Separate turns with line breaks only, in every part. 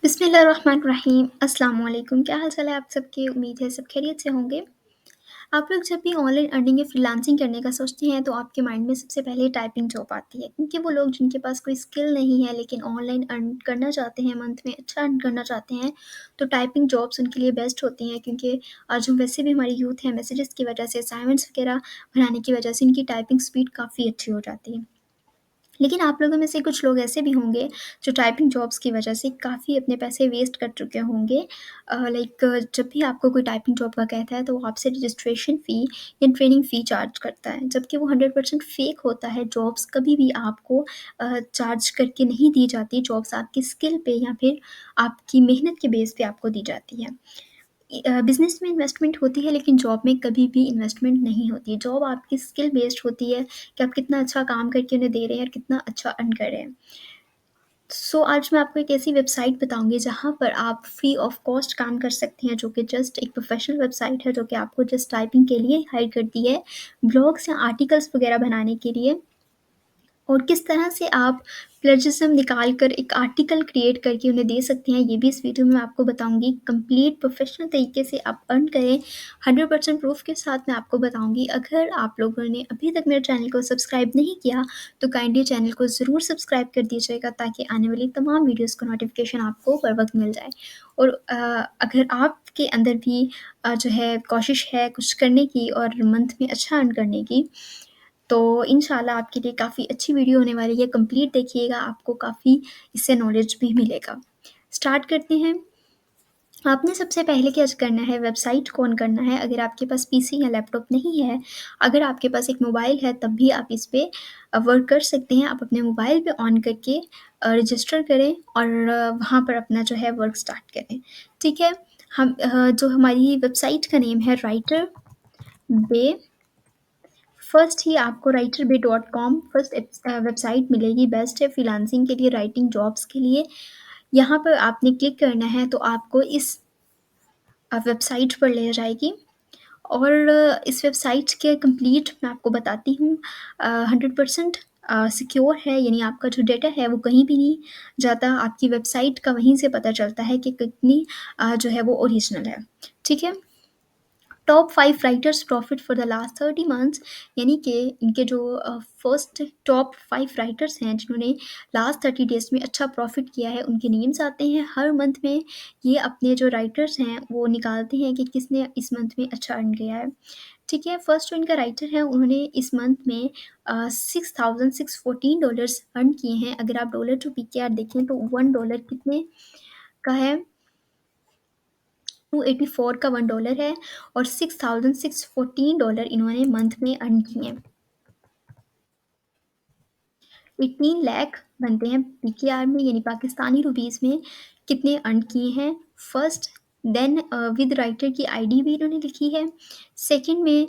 बिस्मिल्लाहिर्रहमानिर्रहीम। अस्सलाम वालेकुम। क्या हाल-चाल है आप सबके? उम्मीद है सब खैरियत से होंगे। आप लोग जब भी ऑनलाइन अर्निंग या फ्रीलांसिंग करने का सोचते हैं तो आपके माइंड में सबसे पहले टाइपिंग जॉब आती है, क्योंकि वो लोग जिनके पास कोई स्किल नहीं है लेकिन ऑनलाइन अर्न करना चाहते हैं, मंथ में अच्छा अर्न करना चाहते हैं, तो टाइपिंग जॉब्स उनके लिए बेस्ट होती हैं, क्योंकि आज हम वैसे भी हमारी यूथ है, मैसेजेस की वजह से, असाइनमेंट्स वगैरह बनाने की वजह से इनकी टाइपिंग स्पीड काफ़ी अच्छी हो जाती है। लेकिन आप लोगों में से कुछ लोग ऐसे भी होंगे जो टाइपिंग जॉब्स की वजह से काफ़ी अपने पैसे वेस्ट कर चुके होंगे। लाइक जब भी आपको कोई टाइपिंग जॉब का कहता है तो वो आपसे रजिस्ट्रेशन फ़ी या ट्रेनिंग फ़ी चार्ज करता है, जबकि वो 100% फ़ेक होता है। जॉब्स कभी भी आपको चार्ज करके नहीं दी जाती। जॉब्स आपकी स्किल पे या फिर आपकी मेहनत के बेस पे आपको दी जाती है। बिज़नेस में इन्वेस्टमेंट होती है लेकिन जॉब में कभी भी इन्वेस्टमेंट नहीं होती है। जॉब आपकी स्किल बेस्ड होती है कि आप कितना अच्छा काम करके उन्हें दे रहे हैं और कितना अच्छा अर्न कर रहे हैं। आज मैं आपको एक ऐसी वेबसाइट बताऊँगी जहाँ पर आप फ्री ऑफ कॉस्ट काम कर सकती हैं, जो कि जस्ट एक प्रोफ़ेशनल वेबसाइट है, जो कि आपको जस्ट टाइपिंग के लिए हायर करती है, ब्लॉग्स या आर्टिकल्स वग़ैरह बनाने के लिए। और किस तरह से आप प्लेजरिज्म निकाल कर एक आर्टिकल क्रिएट करके उन्हें दे सकते हैं, ये भी इस वीडियो में मैं आपको बताऊँगी। कंप्लीट प्रोफ़ेशनल तरीके से आप अर्न करें, 100% प्रूफ़ के साथ मैं आपको बताऊँगी। अगर आप लोगों ने अभी तक मेरे चैनल को सब्सक्राइब नहीं किया, तो काइंडली चैनल को ज़रूर सब्सक्राइब कर दीजिएगा, ताकि आने वाली तमाम वीडियोज़ का नोटिफ़िकेशन आपको बर वक़्त मिल जाए। और अगर आपके अंदर भी जो है कोशिश है कुछ करने की और मंथ में अच्छा अर्न करने की, तो इंशाल्लाह आपके लिए काफ़ी अच्छी वीडियो होने वाली है। कंप्लीट देखिएगा, आपको काफ़ी इससे नॉलेज भी मिलेगा। स्टार्ट करते हैं। आपने सबसे पहले क्या करना है, वेबसाइट को ऑन करना है। अगर आपके पास पीसी या लैपटॉप नहीं है, अगर आपके पास एक मोबाइल है, तब भी आप इस पे वर्क कर सकते हैं। आप अपने मोबाइल पे ऑन करके रजिस्टर करें और वहाँ पर अपना जो है वर्क स्टार्ट करें। ठीक है? जो हमारी वेबसाइट का नेम है राइटर बे। फर्स्ट ही आपको writerbay.com फर्स्ट वेबसाइट मिलेगी, बेस्ट है फ्रीलांसिंग के लिए, राइटिंग जॉब्स के लिए। यहाँ पर आपने क्लिक करना है तो आपको इस वेबसाइट पर ले जाएगी। और इस वेबसाइट के कंप्लीट मैं आपको बताती हूँ। 100% सिक्योर है, यानी आपका जो डेटा है वो कहीं भी नहीं जाता। आपकी वेबसाइट का वहीं से पता चलता है कि कितनी जो है वो ओरिजिनल है। ठीक है? Top 5 writers profit for the last 30 months, यानी कि इनके जो फर्स्ट टॉप 5 राइटर्स हैं जिन्होंने लास्ट 30 डेज़ में अच्छा प्रॉफिट किया है, उनके नेम्स आते हैं हर मंथ में। ये अपने जो राइटर्स हैं वो निकालते हैं कि किसने इस मंथ में अच्छा अर्न किया है। ठीक है? फर्स्ट जो इनका राइटर है, उन्होंने इस मंथ में $6,614 अर्न किए हैं। अगर आप डॉलर टू पीकेआर देखें तो $1 कितने का है? 284 का $1 है और $6,614 इन्होंने मंथ में अर्न किए हैं। 18 लाख बनते हैं पीकेआर में, यानी पाकिस्तानी रुपीज़ में कितने अर्न किए हैं फर्स्ट। देन विद राइटर की आईडी भी इन्होंने लिखी है। सेकंड में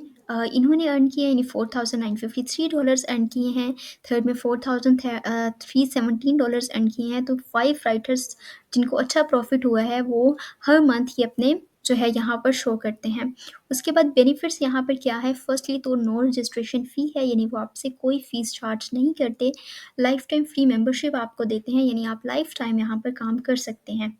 इन्होंने अर्न किए यानी $4,953 अर्न किए हैं। थर्ड में $4,317 अर्न किए हैं। तो 5 राइटर्स जिनको अच्छा प्रॉफिट हुआ है, वो हर मंथ ये अपने जो है यहाँ पर शो करते हैं। उसके बाद बेनिफिट्स यहाँ पर क्या है, फर्स्टली तो नो रजिस्ट्रेशन फ़ी है, यानी वो आपसे कोई फ़ीस चार्ज नहीं करते। लाइफ टाइम फ्री मेंबरशिप आपको देते हैं, यानी आप लाइफ टाइम यहाँ पर काम कर सकते हैं।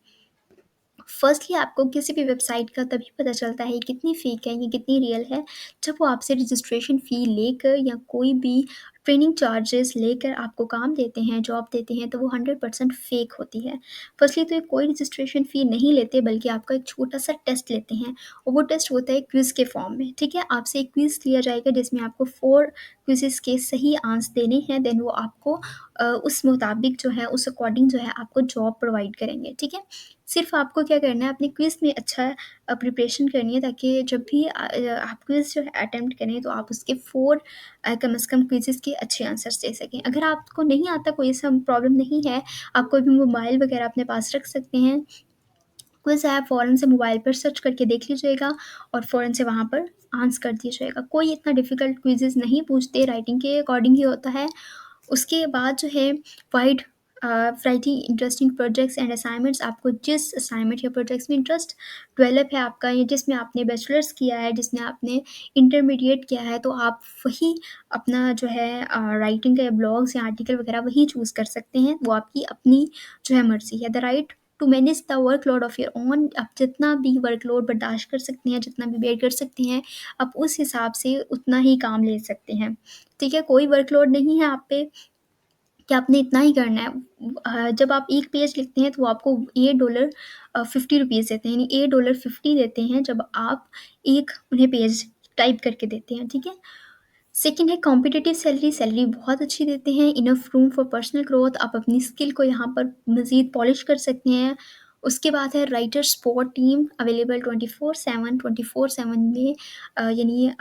फर्स्टली आपको किसी भी वेबसाइट का तभी पता चलता है ये कितनी फ़ेक है, ये कितनी रियल है, जब वो आपसे रजिस्ट्रेशन फ़ी लेकर या कोई भी ट्रेनिंग चार्जेस लेकर आपको काम देते हैं, जॉब देते हैं, तो वो 100% फ़ेक होती है। फर्स्टली तो ये कोई रजिस्ट्रेशन फ़ी नहीं लेते, बल्कि आपका एक छोटा-सा टेस्ट लेते हैं, और वो टेस्ट होता है क्विज़ के फॉर्म में। ठीक है? आपसे एक क्विज़ लिया जाएगा जिसमें आपको 4 क्विज़ेज़ के सही आंसर देने हैं, देन वो आपको उस मुताबिक जो है, उस अकॉर्डिंग जो है आपको जॉब प्रोवाइड करेंगे। ठीक है? सिर्फ़ आपको क्या करना है, अपने क्विज़ में अच्छा प्रिपरेशन करनी है, ताकि जब भी आप क्विज़ जो है अटेम्प्ट करें तो आप उसके 4 कम से कम क्विज़ेज़ के अच्छे आंसर्स दे सकें। अगर आपको नहीं आता, कोई ऐसा प्रॉब्लम नहीं है, आप कोई भी मोबाइल वगैरह अपने पास रख सकते हैं। क्विज़ ऐप फ़ौरन से मोबाइल पर सर्च करके देख लीजिएगा और फ़ौरन से वहाँ पर आंसर कर दीजिएगा। कोई इतना डिफ़िकल्ट क्विज़ेज़ नहीं पूछते, राइटिंग के अकॉर्डिंग ही होता है। उसके बाद जो है wide writing interesting projects and assignments, आपको जिस असाइनमेंट या प्रोजेक्ट्स में इंटरेस्ट डेवलप है आपका, या जिसमें आपने बैचलर्स किया है, जिसमें आपने इंटरमीडिएट किया है, तो आप वही अपना जो है राइटिंग का ब्लॉग्स या आर्टिकल वगैरह वही चूज़ कर सकते हैं। वो आपकी अपनी जो है मर्ज़ी है। The right to manage the workload of your own. आप जितना भी वर्कलोड बर्दाश्त कर सकते हैं, जितना भी बेयर कर सकते हैं, आप उस हिसाब से उतना ही काम ले सकते हैं। ठीक है? कोई वर्कलोड नहीं है आप पे कि आपने इतना ही करना है। जब आप एक पेज लिखते हैं तो वो आपको $8 ₹50 देते हैं, यानी $8.50 देते हैं जब आप एक उन्हें पेज टाइप करके देते हैं, ठीक है? सेकंड है कॉम्पिटिटिव सैलरी, सैलरी बहुत अच्छी देते हैं, enough room for personal growth, आप अपनी स्किल को यहाँ पर मज़ीद पॉलिश कर सकते हैं। उसके बाद है राइटर सपोर्ट टीम अवेलेबल 24/7 में यानी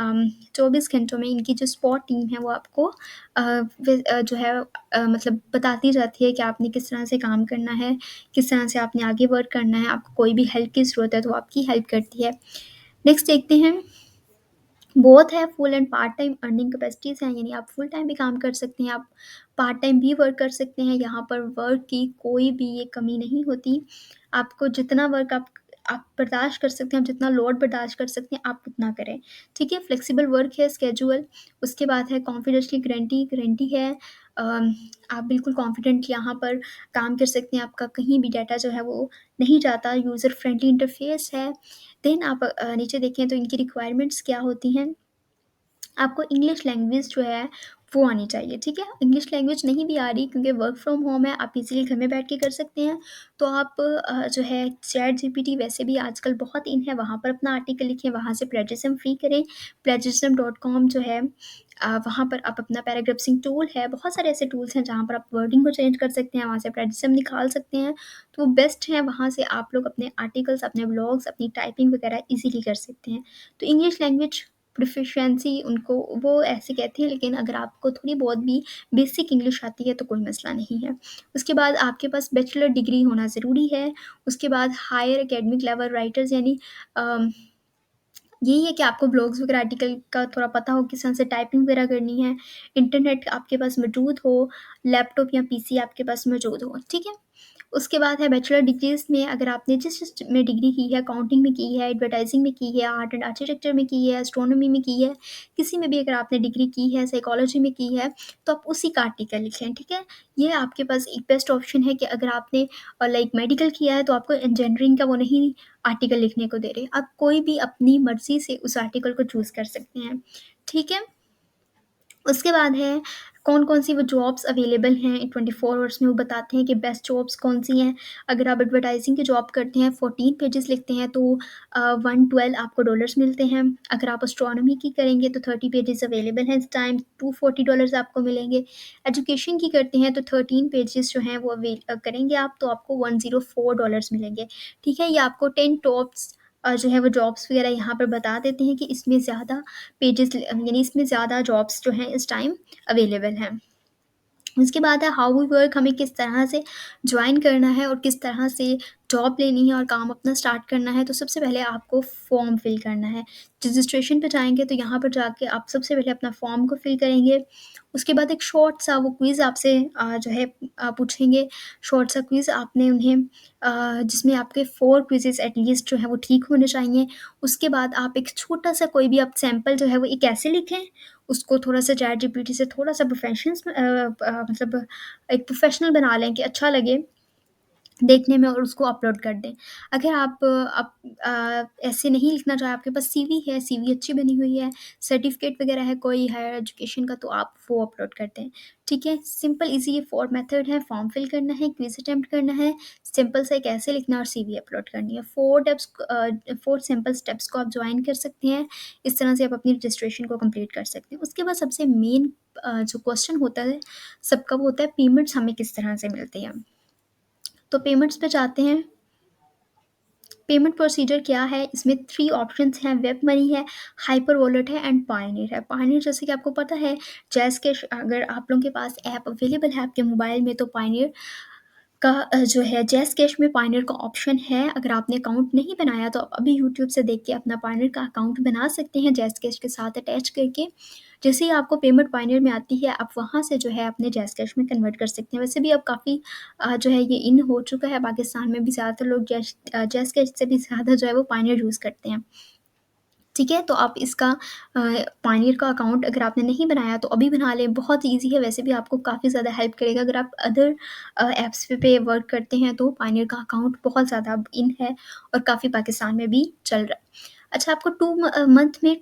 24 घंटों में इनकी जो सपोर्ट टीम है वो आपको जो है मतलब बताती जाती है कि आपने किस तरह से काम करना है, किस तरह से आपने आगे वर्क करना है, आपको कोई भी हेल्प की ज़रूरत है तो वो आपकी हेल्प करती है। नेक्स्ट देखते हैं, बोथ है full and part time earning capacities हैं, यानी आप फुल टाइम भी काम कर सकते हैं, आप पार्ट टाइम भी वर्क कर सकते हैं। यहाँ पर वर्क की कोई भी ये कमी नहीं होती। आपको जितना वर्क आप बर्दाश्त कर सकते हैं, आप जितना लोड बर्दाश्त कर सकते हैं, आप उतना करें। ठीक है? फ्लेक्सिबल वर्क है, स्केड्यूल। उसके बाद है कॉन्फिडेंशियली गारंटी गारंटी है। आप बिल्कुल कॉन्फिडेंट यहाँ पर काम कर सकते हैं, आपका कहीं भी डाटा जो है वो नहीं जाता। यूज़र फ्रेंडली इंटरफेस है। देन आप नीचे देखें तो इनकी रिक्वायरमेंट्स क्या होती हैं। आपको इंग्लिश लैंग्वेज जो है वो आनी चाहिए, ठीक है? इंग्लिश लैंग्वेज नहीं भी आ रही क्योंकि वर्क फ्रॉम होम है, आप इज़िली घर में बैठ के कर सकते हैं, तो आप जो है चैट जीपीटी वैसे भी आजकल बहुत इन है, वहाँ पर अपना आर्टिकल लिखें, वहाँ से प्लेजरिज्म फ्री करें। प्लेजरिज्म.com जो है वहाँ पर आप अपना पैराग्राफ्सिंग टूल है, बहुत सारे ऐसे टूल्स हैं जहाँ पर आप वर्डिंग को चेंज कर सकते हैं, वहाँ से प्लेजरिज्म निकाल सकते हैं, तो वो बेस्ट है। वहाँ से आप लोग अपने आर्टिकल्स, अपने ब्लॉग्स, अपनी टाइपिंग वगैरह ईज़िली कर सकते हैं। तो इंग्लिश लैंग्वेज प्रोफिशिएंसी उनको वो ऐसे कहते हैं, लेकिन अगर आपको थोड़ी बहुत भी बेसिक इंग्लिश आती है तो कोई मसला नहीं है। उसके बाद आपके पास बैचलर डिग्री होना ज़रूरी है। उसके बाद हायर एकेडमिक लेवल राइटर्स, यानी अम, यही है कि आपको ब्लॉग्स वगैरह आर्टिकल का थोड़ा पता हो, किस तरह से टाइपिंग वगैरह करनी है, इंटरनेट आपके पास मौजूद हो, लैपटॉप या पीसी आपके पास मौजूद हो, ठीक है? उसके बाद है बैचलर डिग्रीज़ में, अगर आपने जिस में डिग्री की है, अकाउंटिंग में की है, एडवर्टाइजिंग में की है, आर्ट एंड आर्किटेक्चर में की है, एस्ट्रोनॉमी में की है, किसी में भी अगर आपने डिग्री की है, साइकोलॉजी में की है, तो आप उसी का आर्टिकल लिखें, ठीक है? ये आपके पास एक बेस्ट ऑप्शन है कि अगर आपने लाइक मेडिकल किया है तो आपको इंजीनियरिंग का वो नहीं आर्टिकल लिखने को दे रहे। आप कोई भी अपनी मर्ज़ी से उस आर्टिकल को चूज़ कर सकते हैं, ठीक है? उसके बाद है कौन-कौन सी वो जॉब्स अवेलेबल हैं 24 आवर्स में, वो बताते हैं कि बेस्ट जॉब्स कौन-सी हैं। अगर आप एडवर्टाइज़िंग की जॉब करते हैं, 14 पेजेज़ लिखते हैं तो 112 आपको डॉलर्स मिलते हैं। अगर आप एस्ट्रोनॉमी की करेंगे तो 30 पेजेज़ अवेलेबल हैं इस टाइम, $240 आपको मिलेंगे। एजुकेशन की करते हैं तो 13 पेजेज़ जो हैं वो करेंगे आप तो आपको $104 मिलेंगे। ठीक है? ये आपको 10 टॉप्स जो है वो जॉब्स वगैरह यहाँ पर बता देते हैं कि इसमें ज़्यादा पेजेस यानी इसमें ज़्यादा जॉब्स जो हैं इस टाइम अवेलेबल हैं। उसके बाद है हाउ वी वर्क, हमें किस तरह से ज्वाइन करना है और किस तरह से जॉब लेनी है और काम अपना स्टार्ट करना है। तो सबसे पहले आपको फॉर्म फिल करना है। रजिस्ट्रेशन पे जाएँगे तो यहाँ पर जाके आप सबसे पहले अपना फॉर्म को फिल करेंगे। उसके बाद एक शॉर्ट सा वो क्विज़ आपसे जो है पूछेंगे। शॉर्ट सा क्विज़ आपने उन्हें जिसमें आपके 4 क्विज़ेज़ एटलीस्ट जो है वो ठीक होने चाहिए। उसके बाद आप एक छोटा-सा कोई भी आप सैंपल जो है वो एक ऐसे लिखें, उसको थोड़ा-सा चैट जीपीटी से थोड़ा-सा मतलब एक प्रोफ़ेशनल बना लें कि अच्छा लगे देखने में और उसको अपलोड कर दें। अगर ऐसे नहीं लिखना चाहें, आपके पास सीवी है, सीवी अच्छी बनी हुई है, सर्टिफ़िकेट वग़ैरह है कोई हायर एजुकेशन का तो आप वो अपलोड कर दें। ठीक है? सिंपल ईज़ी ये 4 मेथड है, फॉर्म फिल करना है, क्विज़ अटेम्प्ट करना है, सिंपल सा एक ऐसे लिखना और सीवी अपलोड करनी है। 4 सिंपल स्टेप्स को आप जॉइन कर सकते हैं। इस तरह से आप अपनी रजिस्ट्रेशन को कंप्लीट कर सकते हैं। उसके बाद सबसे मेन जो क्वेश्चन होता है सबका वो होता है पेमेंट्स हमें किस तरह से मिलती हैं। तो पेमेंट्स पे जाते हैं। पेमेंट प्रोसीजर क्या है? इसमें 3 ऑप्शंस हैं, वेब मनी है, हाइपर वॉलेट है एंड पायोनियर है। पायोनियर जैसे कि आपको पता है जैज़ कैश, अगर आप लोगों के पास ऐप अवेलेबल है आपके मोबाइल में तो पायोनियर का जो है जैज़ कैश में पायोनियर का ऑप्शन है। अगर आपने अकाउंट नहीं बनाया तो आप अभी यूट्यूब से देख के अपना पायोनियर का अकाउंट बना सकते हैं जैज़ कैश के साथ अटैच करके। जैसे ही आपको पेमेंट पायोनियर में आती है आप वहाँ से जो है अपने जैज़ कैश में कन्वर्ट कर सकते हैं। वैसे भी अब काफ़ी जो है ये इन हो चुका है, पाकिस्तान में भी ज़्यादातर लोग जैज़ कैश से भी ज़्यादा जो है वो पायोनियर यूज़ करते हैं। ठीक है? तो आप इसका पानियर का अकाउंट अगर आपने नहीं बनाया तो अभी बना लें, बहुत ईज़ी है, वैसे भी आपको काफ़ी ज़्यादा हेल्प करेगा। अगर आप अदर ऐप्स पे वर्क करते हैं तो पानियर का अकाउंट बहुत ज़्यादा अब इन है और काफ़ी पाकिस्तान में भी चल रहा है। अच्छा, आपको मंथ में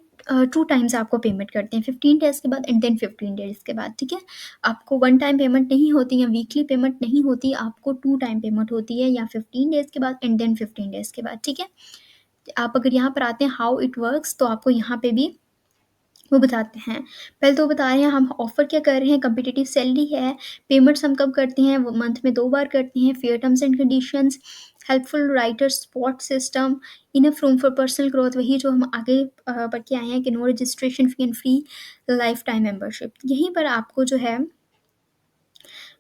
2 टाइम्स आपको पेमेंट करते हैं, 15 डेज़ के बाद एंड देन 15 डेज़ के बाद, ठीक है? आपको वन टाइम पेमेंट नहीं होती या वीकली पेमेंट नहीं होती, आपको 2 टाइम पेमेंट होती है, या 15 डेज़ के बाद एंड देन 15 डेज़ के बाद, ठीक है? आप अगर यहाँ पर आते हैं हाउ इट वर्क्स, तो आपको यहाँ पे भी वो बताते हैं। पहले तो वो बता रहे हैं हम ऑफ़र क्या कर रहे हैं, कॉम्पिटिटिव सैलरी है, पेमेंट्स हम कब करते हैं, वो मंथ में 2 बार करते हैं, fair terms and conditions, helpful writer support system, enough room for personal growth, वही जो हम आगे पढ़ के आए हैं कि no registration fee and free lifetime membership. यहीं पर आपको जो है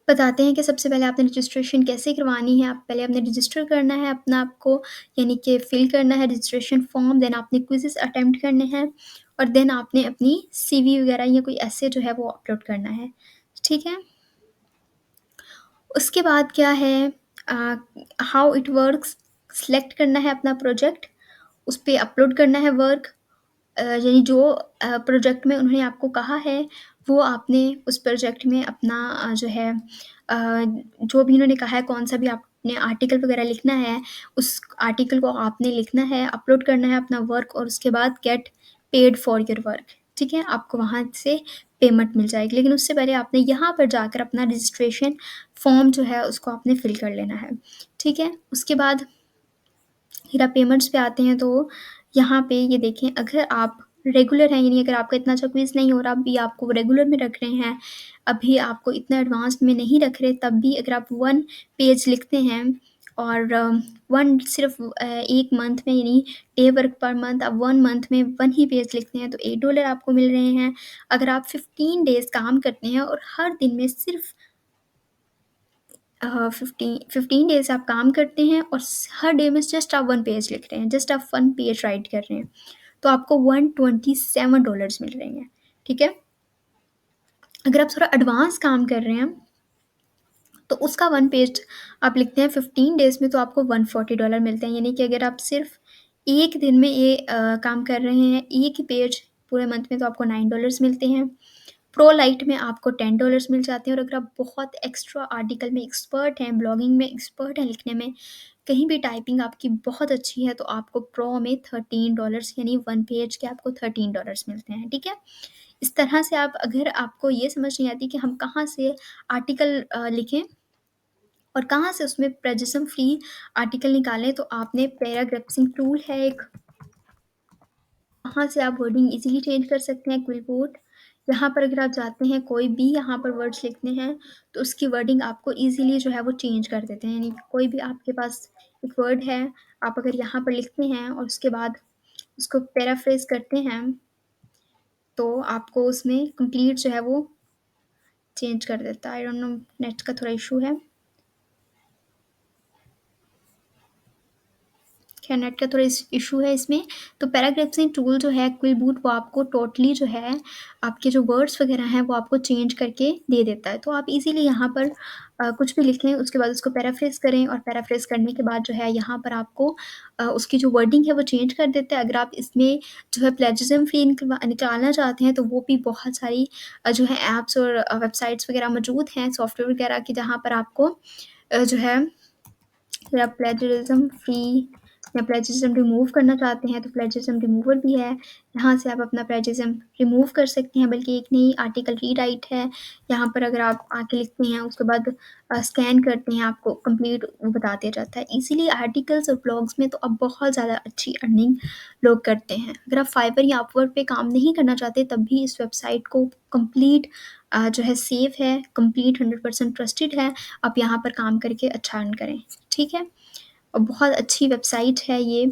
बताते हैं कि सबसे पहले आपने रजिस्ट्रेशन कैसे करवानी है। आप पहले आपने रजिस्टर करना है अपना आप को, यानी कि फ़िल करना है रजिस्ट्रेशन फ़ॉर्म, देन आपने क्विज़ेज़ अटेम्प्ट करने हैं और देन आपने अपनी सीवी वगैरह या कोई ऐसे जो है वो अपलोड करना है, ठीक है? उसके बाद क्या है, हाउ इट वर्क्स, सिलेक्ट करना है अपना प्रोजेक्ट, उस पे अपलोड करना है वर्क, यानी जो प्रोजेक्ट में उन्होंने आपको कहा है, वो आपने उस प्रोजेक्ट में अपना जो है जो भी उन्होंने कहा है, कौन-सा भी आपने आर्टिकल वगैरह लिखना है, उस आर्टिकल को आपने लिखना है, अपलोड करना है अपना वर्क और उसके बाद get paid for your work, ठीक है? आपको वहाँ से पेमेंट मिल जाएगी। लेकिन उससे पहले आपने यहाँ पर जाकर अपना रजिस्ट्रेशन फॉर्म जो है, उसको आपने फिल कर लेना है, ठीक है? उसके बाद फिर आप पेमेंट्स पे आते हैं, तो यहाँ पे ये देखें, अगर आप रेगुलर हैं, यानी अगर आपका इतना अच्छा क्विज़ नहीं हो रहा, अभी आपको रेगुलर में रख रहे हैं, अभी आपको इतना एडवांस्ड में नहीं रख रहे, तब भी अगर आप 1 पेज लिखते हैं और 1 सिर्फ़ 1 मंथ में, यानी डे वर्क पर मंथ आप 1 मंथ में 1 ही पेज लिखते हैं, तो $8 आपको मिल रहे हैं। अगर आप 15 डेज़ काम करते हैं और हर दिन में सिर्फ़ 15 डेज़ आप काम करते हैं और हर डे में जस्ट आप 1 पेज लिख रहे हैं, जस्ट आप 1 पेज राइट कर रहे हैं, तो आपको $127 मिल रहे हैं, ठीक है? अगर आप थोड़ा एडवांस काम कर रहे हैं, तो उसका 1 पेज आप लिखते हैं 15 डेज़ में, तो आपको $140 मिलते हैं। यानी कि अगर आप सिर्फ़ 1 दिन में ये काम कर रहे हैं, 1 ही पेज पूरे मंथ में, तो आपको $9 मिलते हैं। प्रो लाइट में आपको $10 मिल जाते हैं और अगर आप बहुत एक्स्ट्रा आर्टिकल में एक्सपर्ट हैं, ब्लॉगिंग में एक्सपर्ट हैं, लिखने में, कहीं भी टाइपिंग आपकी बहुत अच्छी है, तो आपको प्रो में $13, यानी 1 पेज के आपको $13 मिलते हैं, ठीक है? इस तरह से आप, अगर आपको ये समझ नहीं आती कि हम कहाँ से आर्टिकल लिखें और कहाँ से उसमें प्लेजरिज्म फ्री आर्टिकल निकालें, तो आपने पैराग्राफ्सिंग टूल है एक, वहाँ से आप वर्डिंग इज़िली चेंज कर सकते हैं, क्विलवोट। यहाँ पर अगर आप जाते हैं, कोई भी यहाँ पर वर्ड्स लिखने हैं, तो उसकी वर्डिंग आपको इज़िली जो है वो चेंज कर देते हैं। यानी कोई भी आपके पास एक वर्ड है, आप अगर यहाँ पर लिखते हैं और उसके बाद उसको पैराफ्रेज़ करते हैं, तो आपको उसमें कंप्लीट जो है वो चेंज कर देता है। आई डोंट नो, नेट का थोड़ा इश्यू है। खैर, नेट का थोड़ा इशू है इसमें। तो पैराग्राफ्सिंग टूल जो है क्विल बूट, वो आपको टोटली जो है आपके जो वर्ड्स वगैरह हैं वो आपको चेंज करके दे देता है। तो आप इजीली यहाँ पर कुछ भी लिखें, उसके बाद उसको पैराफ्रेज करें और पैराफ्रेज करने के बाद जो है यहाँ पर आपको उसकी जो वर्डिंग है वो चेंज कर देता है। अगर आप इसमें जो है प्लेजरिज्म फ्री निकालना चाहते हैं, तो वो भी बहुत सारी जो है ऐप्स और वेबसाइट्स वगैरह मौजूद हैं, सॉफ्टवेयर वगैरह की, जहाँ पर आपको जो है, अगर आप प्लेजरिज्म फ्री या प्लेजरिज्म रिमूव करना चाहते हैं, तो प्लेजरिज्म रिमूवर भी है। यहाँ से आप अपना प्लेजरिज्म रिमूव कर सकते हैं, बल्कि एक नई आर्टिकल रीराइट है। यहाँ पर अगर आप आके लिखते हैं, उसके बाद स्कैन करते हैं, आपको कंप्लीट वो बता दिया जाता है। इसीलिए आर्टिकल्स और ब्लॉग्स में तो अब बहुत ज़्यादा अच्छी अर्निंग लोग करते हैं। अगर आप फाइवर या अपवर्क पे काम नहीं करना चाहते, तब भी इस वेबसाइट को कंप्लीट जो है सेफ़ है, कंप्लीट 100% ट्रस्टेड है। आप यहाँ पर काम करके अच्छा अर्न करें, ठीक है? और बहुत अच्छी वेबसाइट है ये,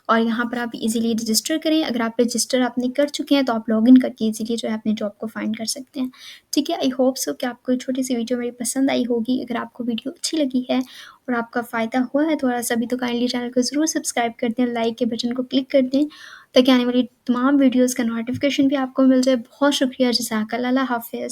और यहाँ पर आप इजीली रजिस्टर करें। अगर आप रजिस्टर आपने कर चुके हैं, तो आप लॉगिन करके इजीली जो है अपने जॉब को फाइंड कर सकते हैं, ठीक है? आई होप सो कि आपको छोटी सी वीडियो मेरी पसंद आई होगी। अगर आपको वीडियो अच्छी लगी है और आपका फ़ायदा हुआ है थोड़ा सा भी, तो काइंडली चैनल को ज़रूर सब्सक्राइब कर दें, लाइक के बटन को क्लिक कर दें, ताकि आने वाली तमाम वीडियोज़ का नोटिफिकेशन भी आपको मिल जाए। बहुत शुक्रिया, जज़ाकल्लाह, अल्लाह हाफ़िज़।